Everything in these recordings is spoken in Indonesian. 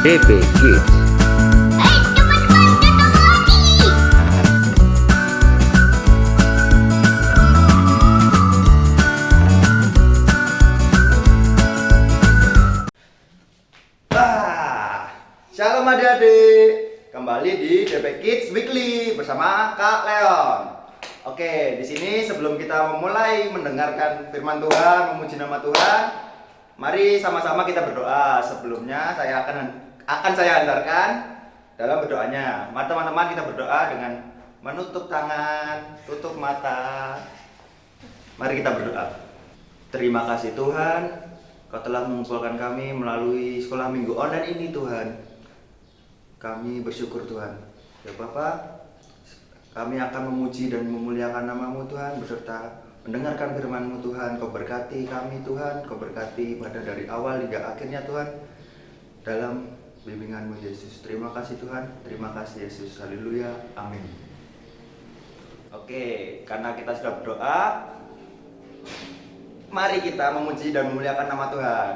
DP Kids. Shalom adik-adik, kembali di DP Kids Weekly bersama Kak Leon. Oke, di sini sebelum kita memulai mendengarkan firman Tuhan, memuji nama Tuhan, mari sama-sama kita berdoa. Sebelumnya saya akan saya antarkan dalam berdoanya. Mari teman-teman kita berdoa dengan menutup tangan, tutup mata. Mari kita berdoa. Terima kasih Tuhan, Kau telah mengumpulkan kami melalui sekolah minggu online ini Tuhan. Kami bersyukur Tuhan. Ya Bapa, kami akan memuji dan memuliakan nama-Mu Tuhan, beserta mendengarkan firman-Mu Tuhan. Kau berkati kami Tuhan, Kau berkati pada dari awal hingga akhirnya Tuhan, dalam bimbingan-Mu Yesus. Terima kasih Tuhan, terima kasih Yesus. Haleluya, amin. Oke, karena kita sudah berdoa, mari kita memuji dan memuliakan nama Tuhan.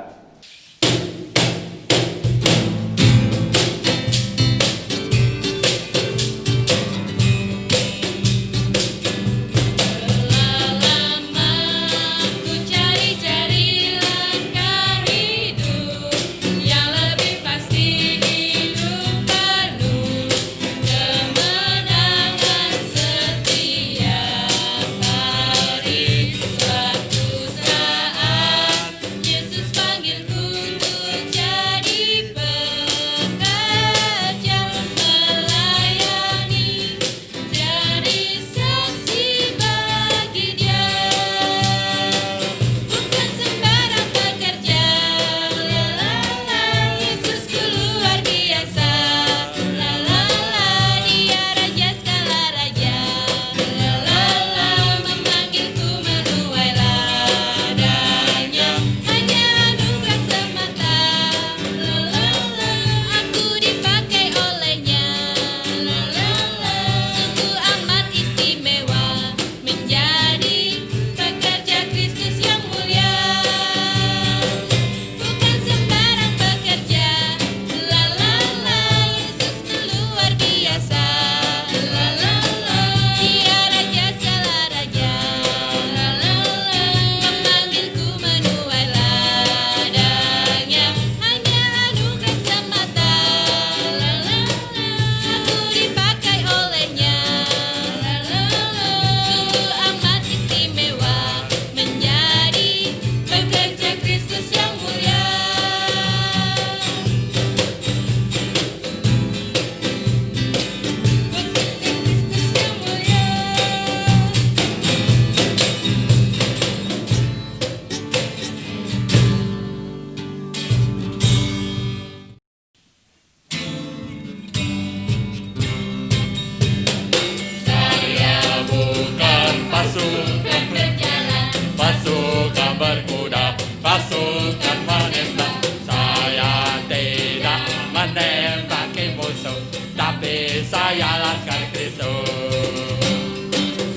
Pasukan menembak, saya tidak menembaki musuh, tapi saya laskar Kristus.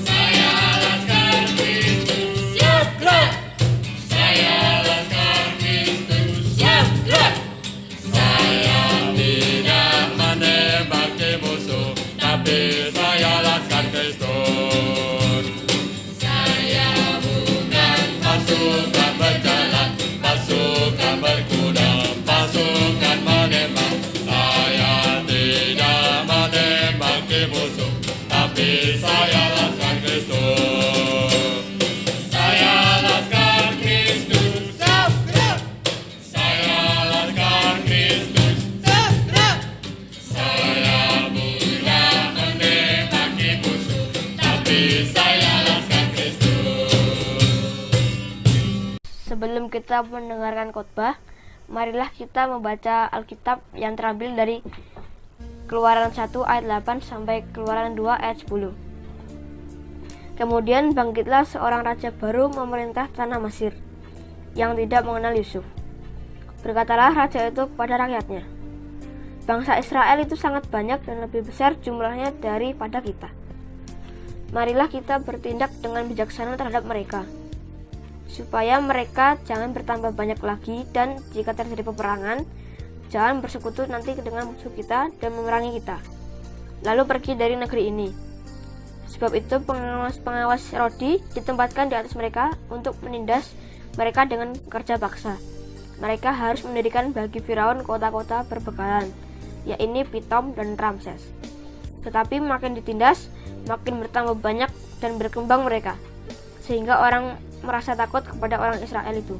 Saya laskar Kristus, siap gerak. Saya laskar Kristus, siap gerak. Saya tidak menembaki musuh, tapi saya laskar Kristus. Saya bukan pasukan berjalan, pasukan berkuda, pasukan menembak. Saya tidak menembaki musuh, tapi saya laskar Kristus. Saya laskar Kristus, siap gerak. Saya laskar Kristus, siap gerak. Saya bukan menembaki musuh, tapi saya laskar Kristus. Sebelum kita mendengarkan khotbah, marilah kita membaca Alkitab yang terambil dari Keluaran 1 ayat 8 sampai Keluaran 2 ayat 10. Kemudian bangkitlah seorang raja baru memerintah tanah Mesir, yang tidak mengenal Yusuf. Berkatalah raja itu kepada rakyatnya, bangsa Israel itu sangat banyak dan lebih besar jumlahnya daripada kita. Marilah kita bertindak dengan bijaksana terhadap mereka, supaya mereka jangan bertambah banyak lagi, dan jika terjadi peperangan, jangan bersekutu nanti dengan musuh kita dan memerangi kita, lalu pergi dari negeri ini. Sebab itu pengawas-pengawas Rodi ditempatkan di atas mereka untuk menindas mereka dengan kerja paksa. Mereka harus mendirikan bagi Firaun kota-kota berbekalan, yaitu Pitom dan Ramses. Tetapi makin ditindas, makin bertambah banyak dan berkembang mereka, sehingga orang merasa takut kepada orang Israel itu.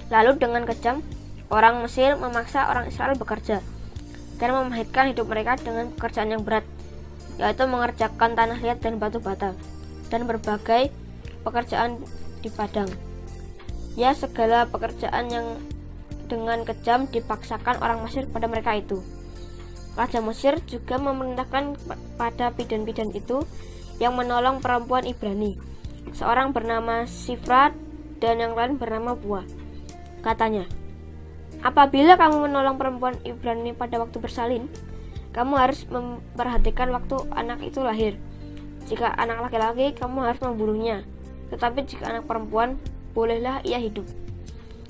Lalu dengan kejam, orang Mesir memaksa orang Israel bekerja dan memahitkan hidup mereka dengan pekerjaan yang berat, yaitu mengerjakan tanah liat dan batu bata, dan berbagai pekerjaan di padang. Ya, segala pekerjaan yang dengan kejam dipaksakan orang Mesir pada mereka itu. Raja Mesir juga memerintahkan pada bidan-bidan itu yang menolong perempuan Ibrani, seorang bernama Sifra dan yang lain bernama Puah. Katanya, apabila kamu menolong perempuan Ibrani pada waktu bersalin, kamu harus memperhatikan waktu anak itu lahir. Jika anak laki-laki, kamu harus membunuhnya. Tetapi jika anak perempuan, bolehlah ia hidup.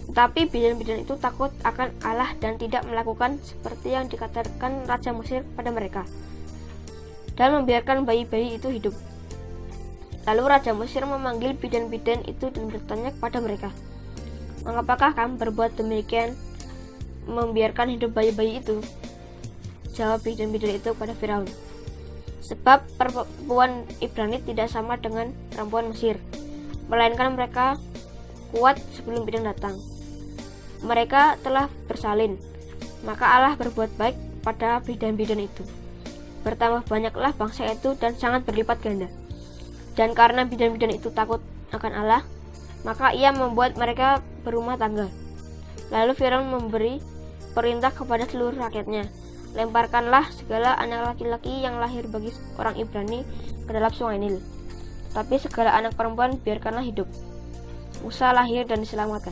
Tetapi bidan-bidan itu takut akan Allah dan tidak melakukan seperti yang dikatakan Raja Mesir pada mereka, dan membiarkan bayi-bayi itu hidup. Lalu Raja Mesir memanggil bidan-bidan itu dan bertanya kepada mereka, mengapakah kamu berbuat demikian, membiarkan hidup bayi-bayi itu? Jawab bidan-bidan itu kepada Firaun, sebab perempuan Ibrani tidak sama dengan perempuan Mesir, melainkan mereka kuat sebelum bidan datang. Mereka telah bersalin, maka Allah berbuat baik pada bidan-bidan itu. Bertambah banyaklah bangsa itu dan sangat berlipat ganda. Dan karena bidan-bidan itu takut akan Allah, maka ia membuat mereka berumah tangga. Lalu Firaun memberi perintah kepada seluruh rakyatnya, lemparkanlah segala anak laki-laki yang lahir bagi orang Ibrani ke dalam sungai Nil, tapi segala anak perempuan biarkanlah hidup. Musa lahir dan diselamatkan.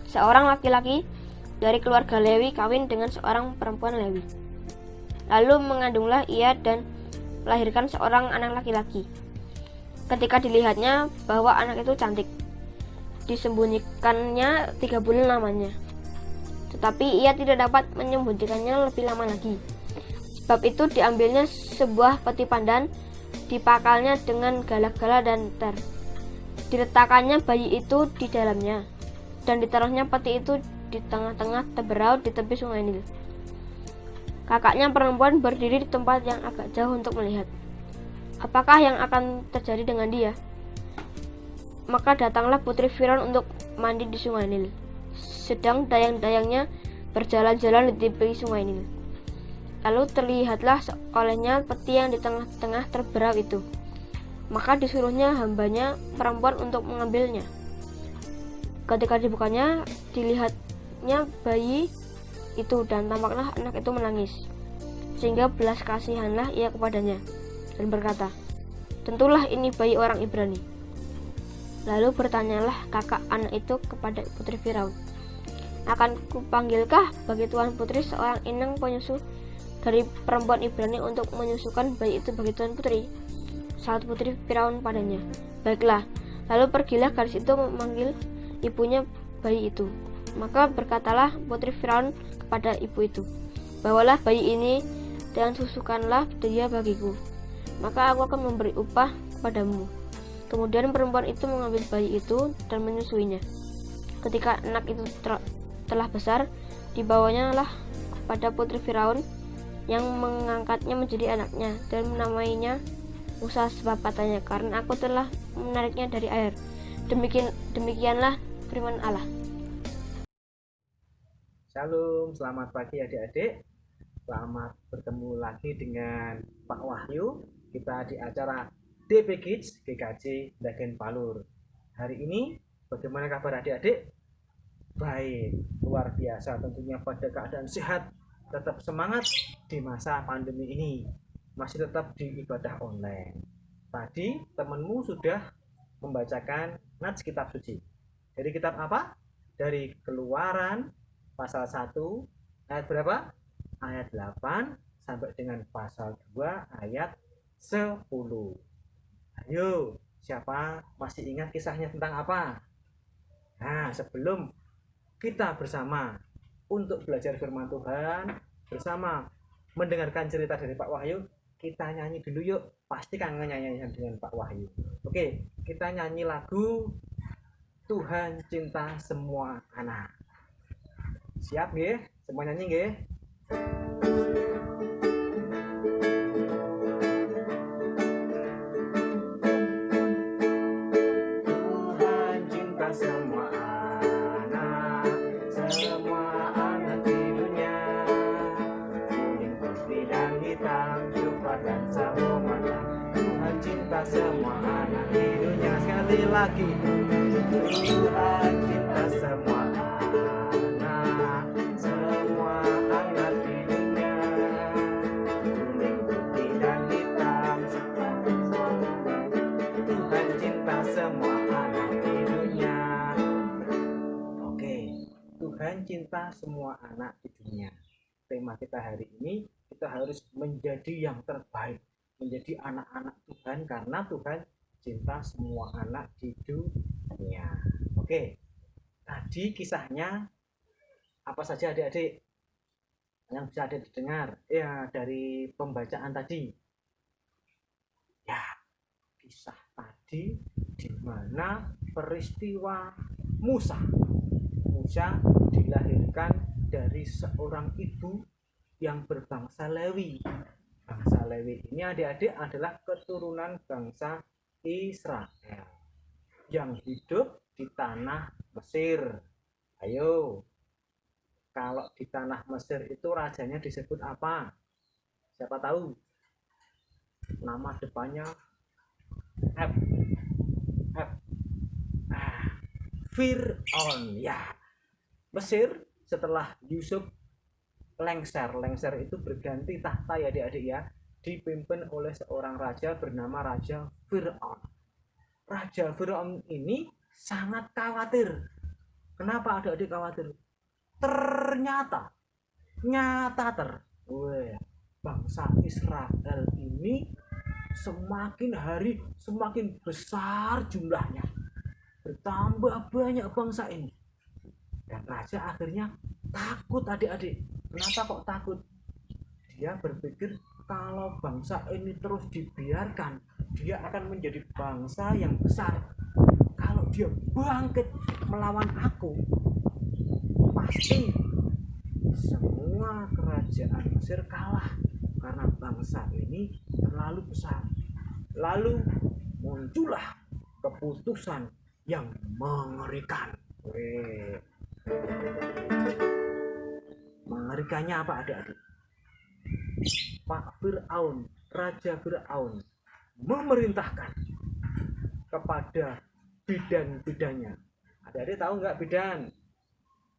Seorang laki-laki dari keluarga Lewi kawin dengan seorang perempuan Lewi. Lalu mengandunglah ia dan melahirkan seorang anak laki-laki. Ketika dilihatnya bahwa anak itu cantik, disembunyikannya 3 bulan lamanya. Tetapi ia tidak dapat menyembunyikannya lebih lama lagi. Sebab itu diambilnya sebuah peti pandan, dipakalnya dengan gala-gala dan ter. Diletakkannya bayi itu di dalamnya, dan ditaruhnya peti itu di tengah-tengah teberau di tepi sungai Nil. Kakaknya perempuan berdiri di tempat yang agak jauh untuk melihat apakah yang akan terjadi dengan dia. Maka datanglah putri Firaun untuk mandi di sungai Nil, sedang dayang-dayangnya berjalan-jalan di tepi sungai Nil. Lalu terlihatlah olehnya peti yang di tengah-tengah terberau itu. Maka disuruhnya hambanya perempuan untuk mengambilnya. Ketika dibukanya, dilihatnya bayi itu dan tampaklah anak itu menangis. Sehingga belas kasihanlah ia kepadanya dan berkata, tentulah ini bayi orang Ibrani. Lalu bertanyalah kakak anak itu kepada putri Firaun, akan kupanggilkah bagi tuan putri seorang inang penyusu dari perempuan Ibrani untuk menyusukan bayi itu bagi tuan putri? Saat putri Firaun padanya, baiklah. Lalu pergilah gadis itu memanggil ibunya bayi itu. Maka berkatalah putri Firaun kepada ibu itu, bawalah bayi ini dan susukanlah dia bagiku, maka aku akan memberi upah kepadamu. Kemudian perempuan itu mengambil bayi itu dan menyusuinya. Ketika anak itu telah besar, dibawanya lah kepada putri Firaun, yang mengangkatnya menjadi anaknya dan menamainya Musa, sebab katanya, karena aku telah menariknya dari air. Demikianlah firman Allah. Shalom, selamat pagi adik-adik. Selamat bertemu lagi dengan Pak Wahyu. Kita di acara DP Kids GKJ Dagen Palur. Hari ini bagaimana kabar adik-adik? Baik, luar biasa tentunya pada keadaan sehat, tetap semangat di masa pandemi ini. Masih tetap di ibadah online. Tadi temanmu sudah membacakan nats kitab suci. Dari kitab apa? Dari Keluaran pasal 1 ayat berapa? Ayat 8 sampai dengan pasal 2 ayat 10. Ayo, siapa masih ingat kisahnya tentang apa? Nah, sebelum kita bersama untuk belajar firman Tuhan bersama mendengarkan cerita dari Pak Wahyu, kita nyanyi dulu yuk. Pasti kangen nyanyi dengan Pak Wahyu. Oke, kita nyanyi lagu Tuhan Cinta Semua Anak. Siap nggih? Semua nyanyi nggih? Tuhan cinta semua anak di dunia, kuning, putih dan hitam, coklat dan sawo matang. Tuhan cinta semua anak di dunia. Sekali lagi, Tuhan cinta semua anak di dunia, kuning, putih dan hitam, coklat dan sawo matang. Tuhan cinta semua anak di dunia. Oke, Tuhan cinta semua anak di dunia. Tema kita hari ini, kita harus menjadi yang terbaik, menjadi anak-anak Tuhan karena Tuhan cinta semua anak di dunia. Oke, tadi kisahnya apa saja adik-adik yang bisa adik dengar ya dari pembacaan tadi? Ya, kisah tadi di mana peristiwa Musa dilahirkan dari seorang ibu yang berbangsa Lewi. Bangsa Lewi ini adik-adik adalah keturunan bangsa Israel yang hidup di tanah Mesir. Ayo, kalau di tanah Mesir itu rajanya disebut apa? Siapa tahu? Nama depannya F. Fir'aun. Ya, Mesir setelah Yusuf lengser itu berganti tahta ya adik-adik ya, dipimpin oleh seorang raja bernama Raja Fir'aun. Raja Fir'aun ini sangat khawatir. Kenapa adik-adik khawatir? Ternyata bangsa Israel ini semakin hari semakin besar jumlahnya, bertambah banyak bangsa ini, dan raja akhirnya takut adik-adik. Kenapa kok takut? Dia berpikir kalau bangsa ini terus dibiarkan, dia akan menjadi bangsa yang besar. Kalau dia bangkit melawan aku, pasti semua kerajaan Mesir kalah karena bangsa ini terlalu besar. Lalu muncullah keputusan yang mengerikan. Mengerikannya apa adik-adik? Pak Fir'aun, Raja Fir'aun memerintahkan kepada bidan-bidannya. Adik-adik tahu nggak bidan?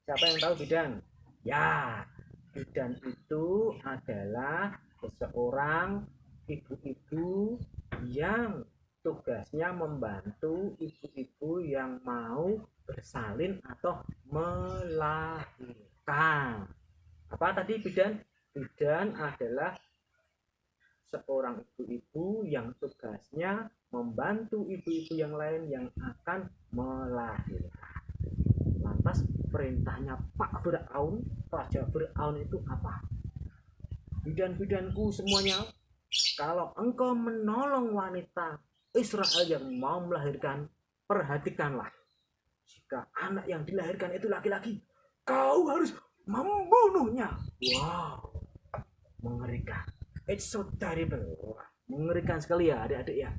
Siapa yang tahu bidan? Ya, bidan itu adalah seseorang ibu-ibu yang tugasnya membantu ibu-ibu yang mau bersalin atau melahirkan. Apa tadi bidan? Bidan adalah seorang ibu-ibu yang tugasnya membantu ibu-ibu yang lain yang akan melahirkan. Lantas perintahnya Pak Fir'aun, Raja Fir'aun itu apa? Bidan-bidanku semuanya, kalau engkau menolong wanita Israel yang mau melahirkan, perhatikanlah. Jika anak yang dilahirkan itu laki-laki, kau harus membunuhnya. Wow, mengerikan. It's so terrible. Mengerikan sekali ya adik-adik ya.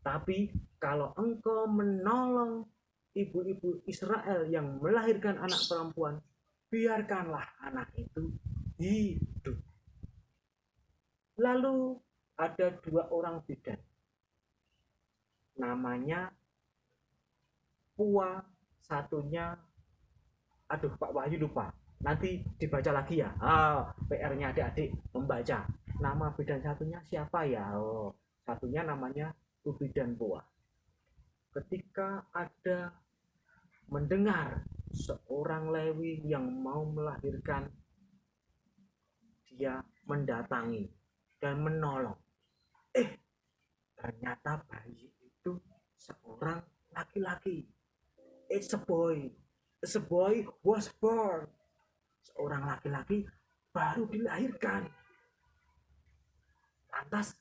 Tapi kalau engkau menolong ibu-ibu Israel yang melahirkan anak perempuan, biarkanlah anak itu hidup. Lalu ada dua orang bidan, namanya Pua, satunya Pak Wahyu lupa, nanti dibaca lagi ya. PR-nya adik-adik membaca nama bidan satunya siapa ya. Satunya namanya Bidan Pua. Ketika ada mendengar seorang Lewi yang mau melahirkan, dia mendatangi dan menolong. Ternyata bayi itu seorang laki-laki. It's a boy. A boy was born. seorang laki-laki baru dilahirkan. Lantas,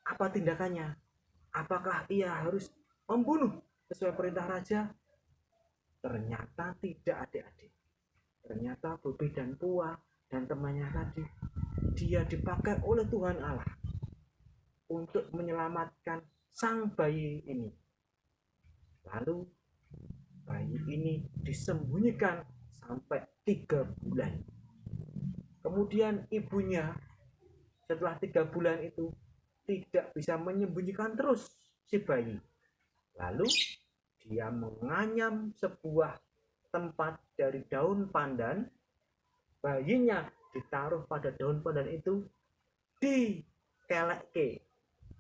apa tindakannya? Apakah ia harus membunuh sesuai perintah raja? Ternyata tidak, adik-adik. Ternyata Bobi dan Pua dan temannya tadi, dia dipakai oleh Tuhan Allah untuk menyelamatkan sang bayi ini. Lalu bayi ini disembunyikan sampai 3 bulan. Kemudian ibunya setelah 3 bulan itu tidak bisa menyembunyikan terus si bayi. Lalu dia menganyam sebuah tempat dari daun pandan. Bayinya ditaruh pada daun pandan itu, dikelekke.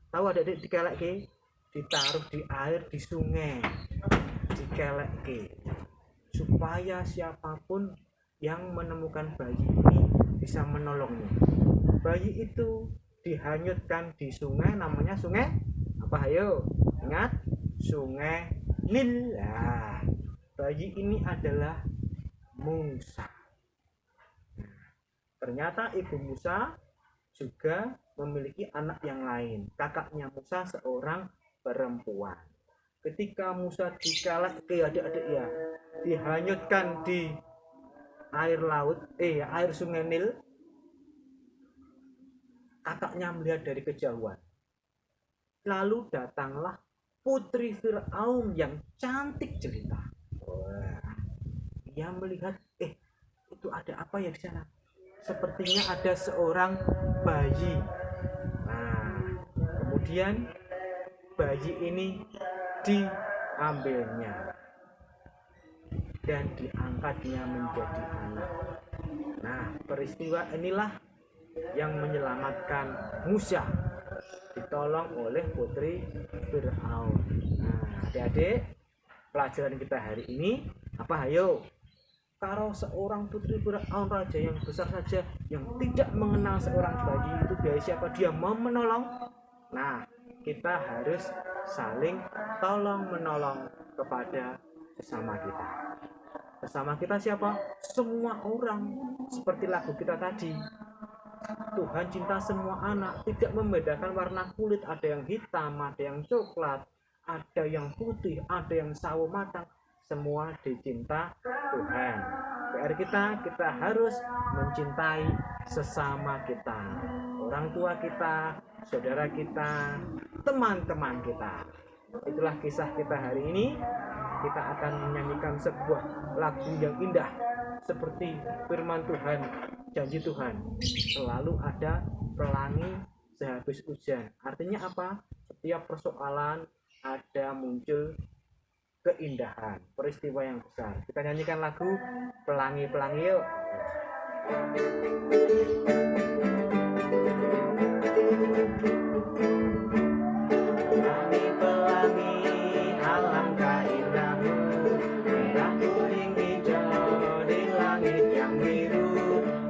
Tahu adik-adik dikelekke? Ditaruh di air di sungai, dikelekke, supaya siapapun yang menemukan bayi ini bisa menolongnya. Bayi itu dihanyutkan di sungai, namanya sungai apa? Ayo ingat, sungai Nil. Nah, bayi ini adalah Musa. Ternyata ibu Musa juga memiliki anak yang lain. Kakaknya Musa seorang perempuan. Ketika Musa dikelekke, adik-adik ya, dihanyutkan di air laut, air sungai Nil, kakaknya melihat dari kejauhan. Lalu datanglah putri Firaun yang cantik jelita. Wah, ia melihat, itu ada apa ya di sana? Sepertinya ada seorang bayi. Nah, kemudian bayi ini diambilnya dan diangkatnya menjadi anak. Nah, peristiwa inilah yang menyelamatkan Musa, ditolong oleh putri Firaun. Nah, adik-adik, pelajaran kita hari ini apa? Ayo, kalau seorang putri Firaun, raja yang besar saja, yang tidak mengenal seorang bayi itu dari siapa, dia mau menolong. Nah, kita harus saling tolong menolong kepada sesama kita. Sesama kita siapa? Semua orang. Seperti lagu kita tadi, Tuhan cinta semua anak, tidak membedakan warna kulit. Ada yang hitam, ada yang coklat, ada yang putih, ada yang sawo matang. Semua dicinta Tuhan. PR kita harus mencintai sesama kita, orang tua kita, saudara kita, teman-teman kita. Itulah kisah kita hari ini. Kita akan menyanyikan sebuah lagu yang indah, seperti firman Tuhan, janji Tuhan, selalu ada pelangi sehabis hujan. Artinya apa? Setiap persoalan ada muncul keindahan, peristiwa yang besar. Kita nyanyikan lagu Pelangi-Pelangi yuk. Pelangi-pelangi, alangkah indahmu, merah kuning hijau di langit yang biru,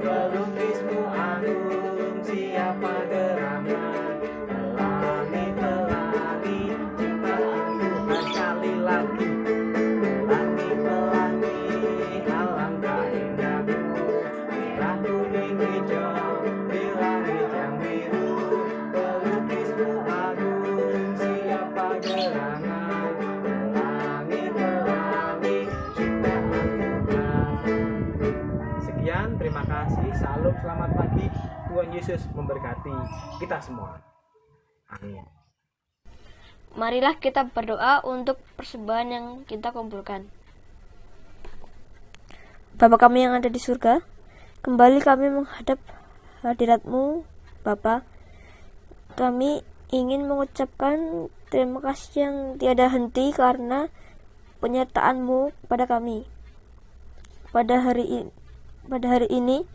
pelukismu agung, siapa gerangan. Pelangi-pelangi, ciptaan Tuhan sekali lagi. Pelangi-pelangi, alangkah indahmu, merah kuning hijau di langit yang biru, pelukismu agung, siapa gerangan. Pelangi-pelangi, ciptaan Tuhan. Sekian, terima kasih. Salam, selamat pagi. Tuhan Yesus memberkati kita semua. Amin. Marilah kita berdoa untuk persembahan yang kita kumpulkan. Bapa kami yang ada di surga, kembali kami menghadap hadirat-Mu, Bapa. Kami ingin mengucapkan terima kasih yang tiada henti karena penyertaan-Mu kepada kami. Pada hari ini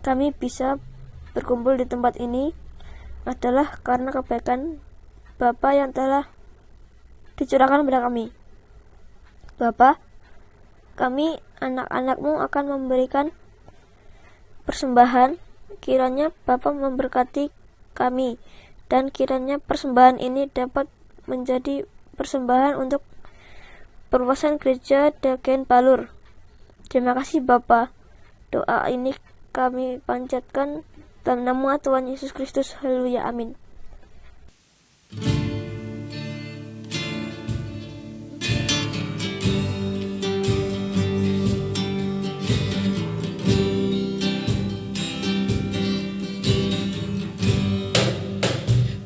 kami bisa berkumpul di tempat ini adalah karena kebaikan Bapa yang telah dicurahkan kepada kami. Bapa, kami anak-anak-Mu akan memberikan persembahan. Kiranya Bapa memberkati kami, dan kiranya persembahan ini dapat menjadi persembahan untuk perluasan gereja Dagen Palur. Terima kasih Bapa. Doa ini kami panjatkan dalam nama Tuhan Yesus Kristus. Haleluya, amin.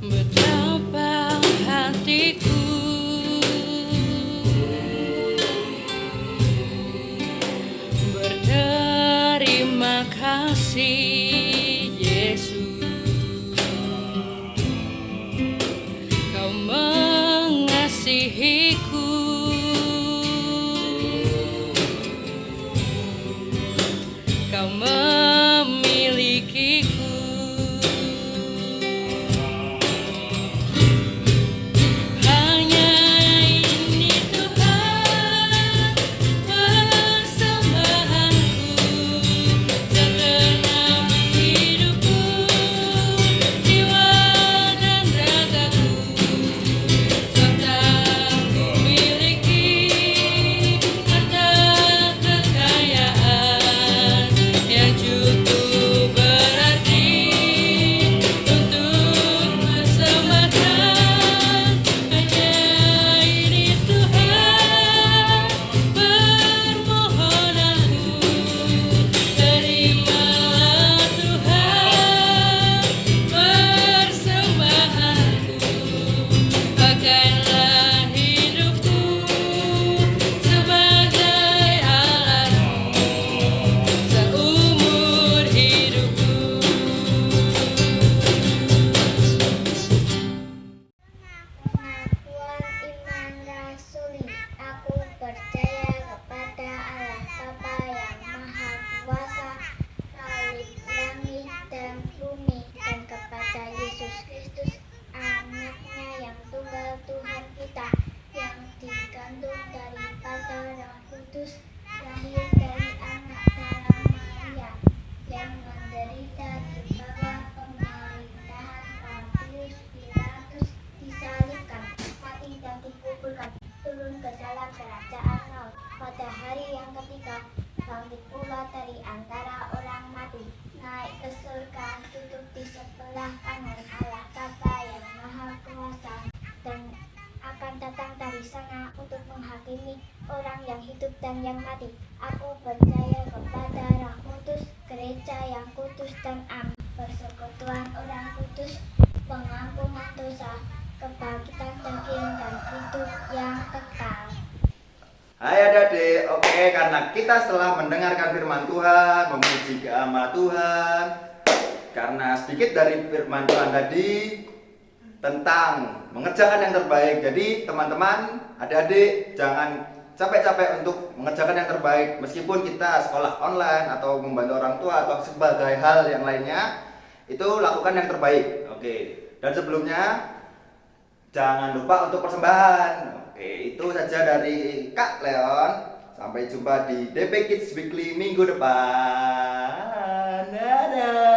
Betapa hatiku berterima kasih Yesus, Kau mengasihiku, Kau memilikiku. Hanya ini Tuhan persembahanku, segenap hidupku, jiwa dan ragaku, serta ku miliki harta kekayaan yang cukup berarti untuk persembahkan. Hanya ini Tuhan permohonanku, terimalah Tuhan persembahanku. Pakailah hidupku sebagai alatmu seumur hidupku. Pengakuan iman rasuli. Aku percaya kepada Allah Bapa yang Maha Kuasa, Khalik langit dan bumi, dan kepada Yesus Kristus, anaknya yang tunggal Tuhan kita, yang dikandung daripada Roh Kudus, lahir dari anak darah Maria, yang menderita di bawah pemerintahan Pontius Pilatus, disalibkan, mati dan dikuburkan, turun ke dalam kerajaan maut. Pada hari yang ketiga, bangkit pula dari antara orang mati, naik ke surga, duduk di sebelah kanan Allah Bapa yang Maha Kuasa, dan akan datang dari sana untuk menghakimi orang yang hidup dan yang mati. Aku percaya kepada Roh Kudus, gereja yang kudus dan am, persekutuan orang kudus, pengampunan dosa, kebangkitan daging, dan hidup yang kekal. Hai adik-adik, oke, karena kita setelah mendengarkan firman Tuhan, memuji nama Tuhan, karena sedikit dari firman Tuhan tadi tentang mengerjakan yang terbaik. Jadi teman-teman, adik-adik, jangan capek-capek untuk mengerjakan yang terbaik. Meskipun kita sekolah online atau membantu orang tua atau sebagai hal yang lainnya, itu lakukan yang terbaik. Oke, dan sebelumnya jangan lupa untuk persembahan. Oke, itu saja dari Kak Leon. Sampai jumpa di DP Kids Weekly minggu depan. Dadah.